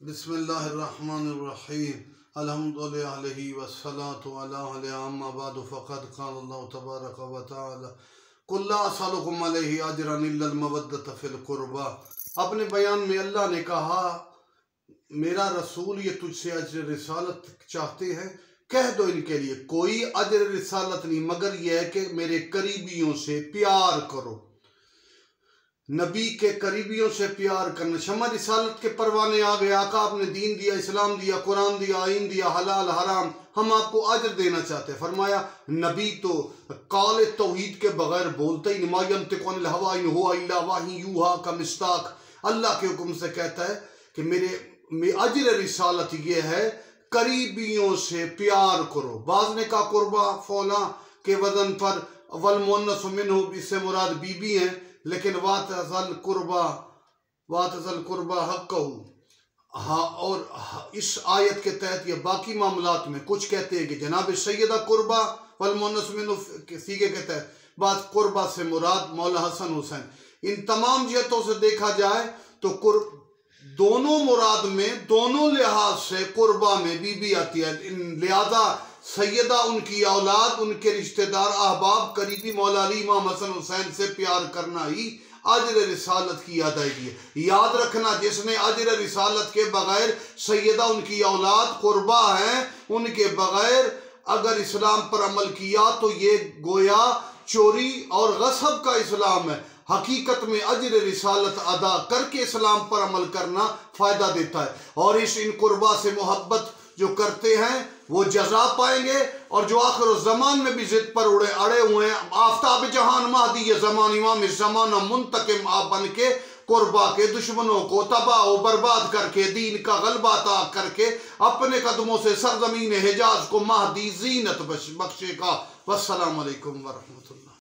بسم اللہ الرحمن الرحیم الحمدللہ علیہ والصلاة علیہ اما بعد فقد قال اللہ تبارک و تعالی قل لا اسألکم علیہ اجرا الا المودۃ فی القربى۔ اپنے بیان میں اللہ نے کہا میرا رسول یہ تجھ سے اجر رسالت چاہتے ہیں، کہہ دو ان کے لیے کوئی اجر رسالت نہیں مگر یہ ہے کہ میرے قریبیوں سے پیار کرو، نبی کے قریبیوں سے پیار کرنا۔ شمع رسالت کے پروانے آ گئے، آقا آپ نے دین دیا، اسلام دیا، قرآن دیا، آئین دیا، حلال حرام، ہم آپ کو اجر دینا چاہتے ہیں۔ فرمایا نبی تو قول توحید کے بغیر بولتا ہی نہیں، ما ینطق عن الہوی ان ہوا الا وحی یوحی کا مصداق۔ اللہ کے حکم سے کہتا ہے کہ میرے اجر رسالت یہ ہے قریبیوں سے پیار کرو۔ بعض نے کہا قربہ فولا کے وزن پر، والمؤنث منہ اس سے مراد بی بی ہیں، لیکن وَاتَذَا الْقُرْبَى حَقَّهُ، ہاں، اور اس آیت کے تحت یہ باقی معاملات میں کچھ کہتے ہیں کہ جناب سیدہ قربہ والمؤنث منہ سیغے کے تحت بعض قربہ سے مراد مولا حسن حسین۔ ان تمام جہتوں سے دیکھا جائے تو دونوں مراد میں دونوں لحاظ سے قربہ میں بی بی آتی ہے، لہذا سیدہ ان کی اولاد، ان کے رشتہ دار، احباب، قریبی مولا علی امام حسن حسین سے پیار کرنا ہی اجر رسالت کی ادائیگی ہے۔ یاد رکھنا جس نے اجر رسالت کے بغیر سیدہ ان کی اولاد قربہ ہیں ان کے بغیر اگر اسلام پر عمل کیا تو یہ گویا چوری اور غصب کا اسلام ہے۔ حقیقت میں اجر رسالت ادا کر کے اسلام پر عمل کرنا فائدہ دیتا ہے، اور ان قربہ سے محبت جو کرتے ہیں وہ جزا پائیں گے، اور جو آخر الزمان میں بھی ضد پر اڑے ہوئے ہیں، آفتاب جہان مہدی زمان امام زمانہ منتقم آپ بن کے قربہ کے دشمنوں کو تباہ و برباد کر کے دین کا غلبہ عطا کر کے اپنے قدموں سے سرزمین حجاز کو مہدی زینت بخشے گا۔ والسلام علیکم ورحمۃ اللہ۔